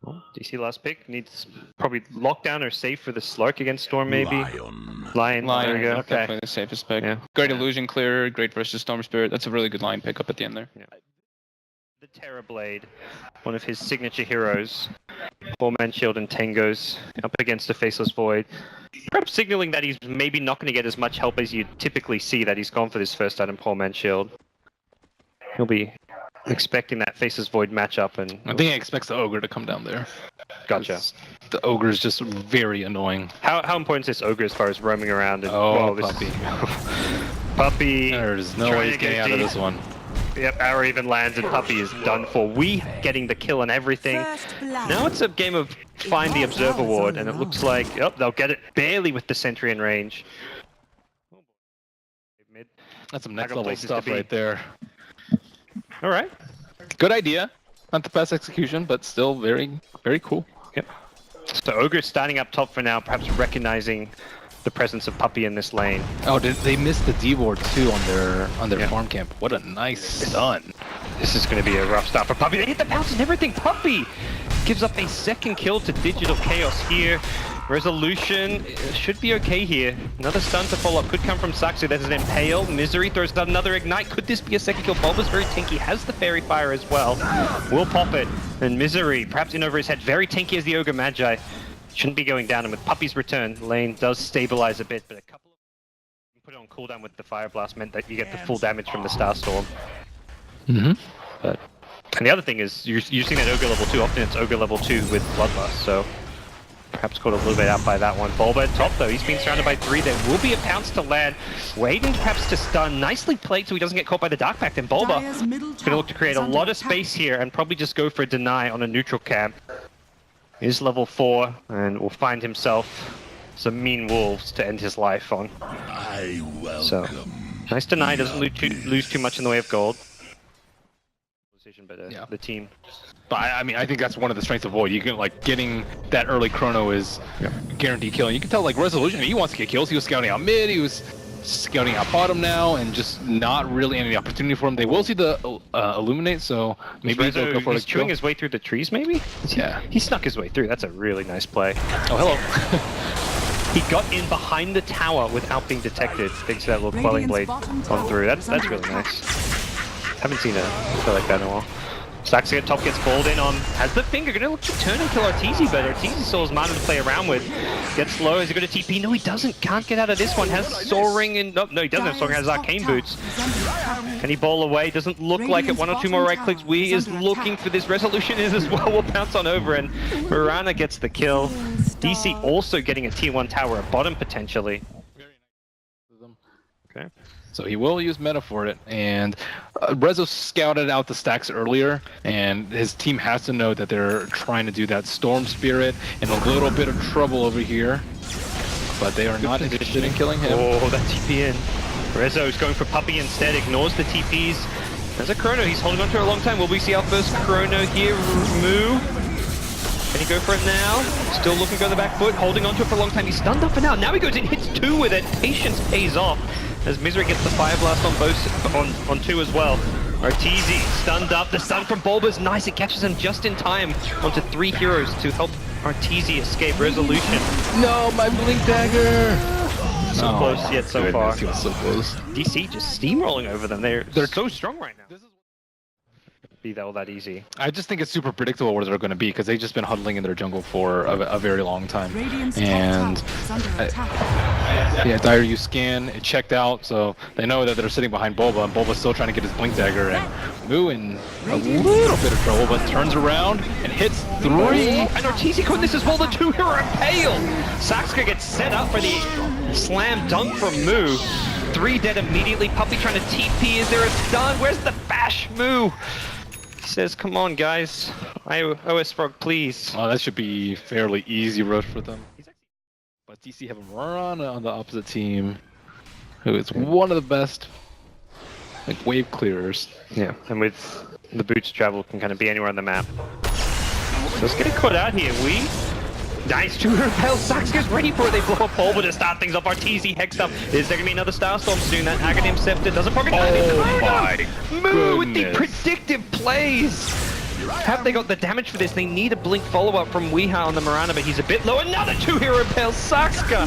Well, DC last pick needs probably lockdown or safe for the Slurk against Storm, maybe. Lion. There we go. Okay. Definitely the safest pick. Yeah. Great illusion clearer, great versus Storm Spirit. That's a really good line pick up at the end there. Yeah. The Terrorblade, one of his signature heroes. 4-man shield and Tango's up against the Faceless Void. Perhaps signaling that he's maybe not going to get as much help as you typically see that he's gone for this first item 4-man shield. He'll be expecting that Faceless Void matchup, and I think he expects the Ogre to come down there. Gotcha. The Ogre is just very annoying. How important is this Ogre as far as roaming around? And, Puppy. Puppy. There's no way he's getting out of this one. Yep, arrow even lands and Puppy is done for. We getting the kill and everything. Now it's a game of find the Observer Ward, and it looks like they'll get it barely with the Sentry in range. That's some next level stuff right there. All right. Good idea. Not the best execution, but still very, very cool. Yep. So Ogre standing up top for now, perhaps recognizing the presence of Puppy in this lane. Oh, they missed the D ward too on their farm camp. What a nice stun. This is going to be a rough start for Puppy. They hit the bounce and everything. Puppy gives up a second kill to Digital Chaos here. Resolution should be okay here. Another stun to follow up could come from Saxo. There's an Impale. Misery throws down another Ignite. Could this be a second kill? Bulba's very tanky. Has the Fairy Fire as well. Will pop it. And Misery, perhaps in over his head. Very tanky as the Ogre Magi. Shouldn't be going down. And with Puppy's return, lane does stabilize a bit. But a couple of... Put it on cooldown with the Fire Blast meant that you get the full damage from the Starstorm. But... And the other thing is, you're using that Ogre level 2. Often it's Ogre level 2 with Bloodlust, so... Perhaps caught a little bit out by that one. Bulba at top though, he's been surrounded by 3. There will be a pounce to land. Waiting perhaps to stun. Nicely played so he doesn't get caught by the Dark Pact. And Bulba is going to look to create a lot of space here and probably just go for a deny on a neutral camp. Is level 4 and will find himself some mean wolves to end his life on. So, nice deny, doesn't lose too much in the way of gold. But the team. But I mean, I think that's one of the strengths of Void. You can getting that early chrono is guaranteed killing. You can tell Resolution, he wants to get kills. He was scouting out mid, he was scouting out bottom now, and just not really any opportunity for him. They will see the Illuminate, so maybe they'll go for he's chewing his way through the trees, maybe? Yeah. He snuck his way through. That's a really nice play. Oh, hello. He got in behind the tower without being detected, thanks to that little Quelling Blade on through. That's really nice. Haven't seen a play like that in a while. Saxo at top gets balled in on, has the finger, gonna look to turn and kill Arteezy, but Arteezy still has mana to play around with. Gets low, is he gonna TP? No, he doesn't, can't get out of this one. Has Soaring and, no, he doesn't have Soaring, has Arcane Boots. Can he ball away? Doesn't look like it, 1 or 2 more right clicks. We is looking for this. Resolution is as well, will pounce on over, and Mirana gets the kill. DC also getting a tier 1 tower at bottom potentially. Okay. So he will use Meta for it, and Rezo scouted out the stacks earlier, and his team has to know that they're trying to do that Storm Spirit, and a little bit of trouble over here, but they are not interested in killing him. Oh, that TP in. Rezo's going for Puppy instead, ignores the TPs. There's a Chrono, he's holding on to it a long time. Will we see our first Chrono here? Moo. Can he go for it now? Still looking to go to the back foot, holding on to it for a long time. He's stunned up for now. Now he goes in, hits 2 with it. Patience pays off. As Misery gets the Fire Blast on both on 2 as well. Arteezy stunned up. The stun from Bulba's nice. It catches him just in time onto 3 heroes to help Arteezy escape. Resolution. No, my Blink Dagger! So close yet so far. He was so close. DC just steamrolling over them. They're so strong right now. Be all that easy. I just think it's super predictable where they're going to be because they've just been huddling in their jungle for a very long time. And yeah, Dire used scan, it checked out, so they know that they're sitting behind Bulba, and Bulba's still trying to get his Blink Dagger, and Moo in a little bit of trouble, but turns around and hits 3. And Arteezy caught this as well, the 2-hero Impale! Saxo gets set up for the slam dunk from Moo. 3 dead immediately, Puppy trying to TP, is there a stun? Where's the bash, Moo? He says, come on guys, OS Frog please. Oh, that should be fairly easy rush for them. But DC have Mirana on the opposite team, who is one of the best wave clearers. Yeah, and with the boots travel can kind of be anywhere on the map. So let's get it caught out here. Nice 2-hero Impale. Saxo's ready for it. They blow up Bulba to start things off. Arteezy hexed up. Is there going to be another Starstorm soon? That Aghanim Scepter doesn't pocket. Oh my Moo with the predictive plays. Have they got the damage for this? They need a blink follow-up from Weeha on the Mirana, but he's a bit low. Another 2-hero pale, Saxka!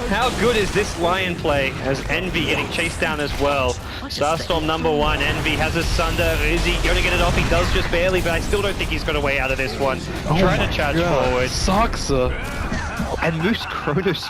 How good is this Lion play as Envy getting chased down as well? Starstorm #1, Envy has a Sunder. Is he going to get it off? He does just barely, but I still don't think he's got a way out of this one. Trying to charge forward. Saxa. And Moose Chronos,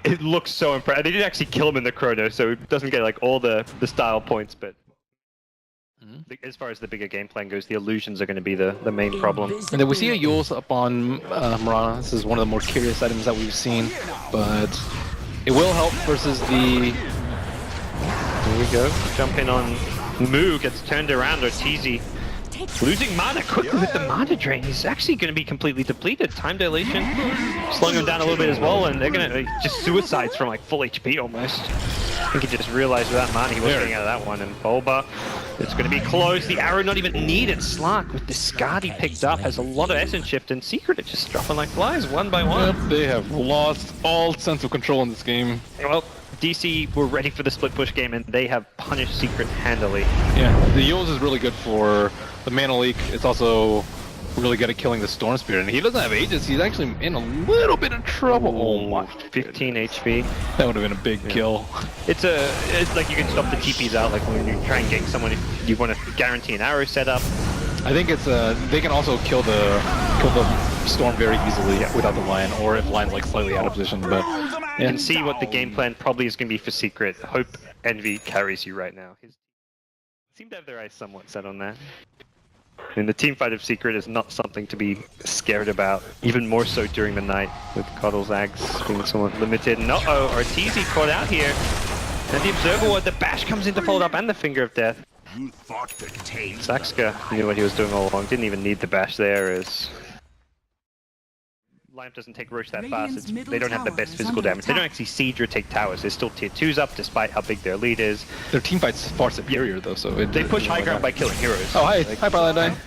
it looks so impressive. They didn't actually kill him in the Chrono, so it doesn't get like all the style points, but as far as the bigger game plan goes, the illusions are going to be the main problem. And then we see a Yules up on Mirana. This is one of the more curious items that we've seen, but it will help versus the... Here we go, jump in on Moo, gets turned around, Arteezy losing mana quickly with the mana drain. He's actually going to be completely depleted. Time dilation, slowing him down a little bit as well, and they're going to just suicides from like full HP almost. I think he just realized with that mana he was getting out of that one, and Bulba, it's going to be close. The arrow not even needed. Slark with the Discard he picked up has a lot of essence shift, and Secret are just dropping like flies one by one. Yep, they have lost all sense of control in this game. Well, DC were ready for the split push game, and they have punished Secret handily. Yeah, the Yules is really good for the mana leak. It's also really good at killing the Storm Spirit, and he doesn't have Aegis. He's actually in a little bit of trouble. Oh my, 15 HP. that would have been a big kill. It's like you can stop the TPs out, like when you try and gank someone, if you want to guarantee an arrow setup. I think it's they can also kill the Storm very easily without the Lion, or if Lion's like slightly out of position. But You can see what the game plan probably is going to be for Secret. Hope Envy carries you right now. Seem to have their eyes somewhat set on that. And the team fight of Secret is not something to be scared about, even more so during the night, with Coddle's Ags being somewhat limited. And uh-oh, Arteezy caught out here. And the Observer Ward, the bash comes in to fold up, and the Finger of Death. Saxka knew what he was doing all along, didn't even need the bash there, as Lion doesn't take Roche that fast. They don't have the best physical damage. They don't actually siege or take towers. They're still tier 2s up, despite how big their lead is. their team fight's far superior though, so They push high ground by killing heroes. Oh hi, hi Paladin.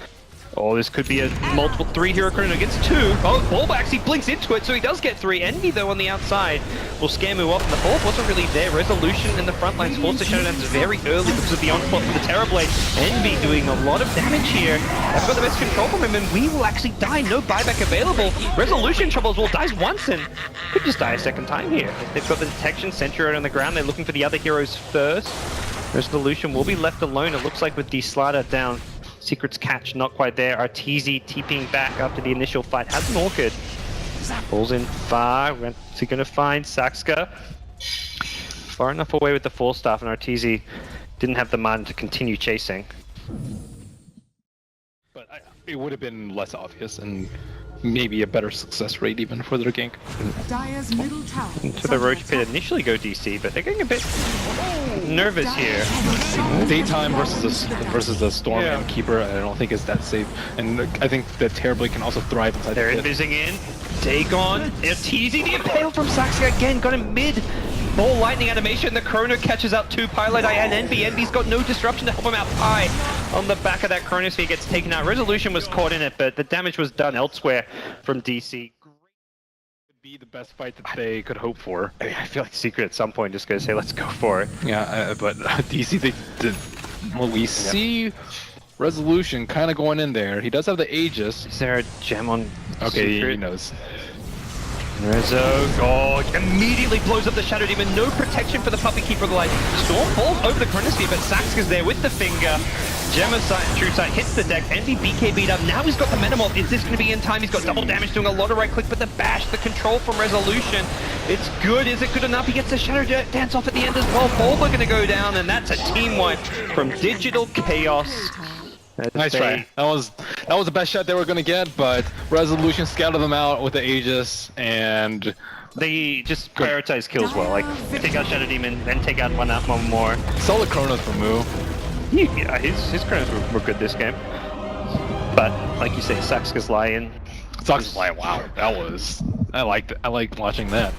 Oh, this could be a multiple 3-hero Chrono gets 2. Oh, Bulba actually blinks into it, so he does get 3. Envy, though, on the outside will scare move off, and the fourth wasn't really there. Resolution in the front lines forced the Shadowdowns very early because of the onslaught from the Terrorblade. Envy doing a lot of damage here. They've got the best control from him, and we will actually die. No buyback available. Resolution troubles will dies once, and could just die a second time here. They've got the detection Sentry out on the ground. They're looking for the other heroes first. Resolution will be left alone, it looks like, with the Slider down. Secret's catch not quite there. Arteezy TPing back after the initial fight. Has an Orchid. Falls in far. When's he going to find Saxka? Far enough away with the full staff, and Arteezy didn't have the mana to continue chasing. But it would have been less obvious and maybe a better success rate even for their gank. Into the Roach Pit initially go DC, but they're getting a bit nervous here. Daytime versus the Storm and Keeper, I don't think is that safe. And I think that Terrorblade can also thrive inside They're the pit. invising in. Dagon. Arteezy, the impale from Saxka again. Got him mid. Ball lightning animation. The Chrono catches up to Pilot and Envy. Envy's got no disruption to help him out. Pi on the back of that Chronosphere gets taken out. Resolution was caught in it, but the damage was done elsewhere from DC. Could be the best fight that they could hope for. I feel like Secret at some point just gonna say, let's go for it. Yeah, but DC, well, we see Resolution kind of going in there. He does have the Aegis. Is there a gem on Okay, Secret? he knows. Rezo, oh, immediately blows up the Shadow Demon. No protection for the Puppy Keeper of the Light. Storm falls over the Chronosphere, but Saxka's there with the Finger. Gemma True Sight hits the deck. Envy BK beat up. Now he's got the Metamorph. Is this going to be in time? He's got double damage, doing a lot of right click, but the bash, the control from Resolution. It's good. Is it good enough? He gets the Shadow Dance off at the end as well. Bulba going to go down, and that's a team wipe from Digital Chaos. Nice try. That was the best shot they were gonna get, but Resolution scouted them out with the Aegis, and they just prioritize kills well. Like take out Shadow Demon, then take out one more. solid Chronos for Moo. Yeah, his Chronos were good this game. But like you say, Saxka's Lion. Saxka's Lion, wow, that was I liked watching that.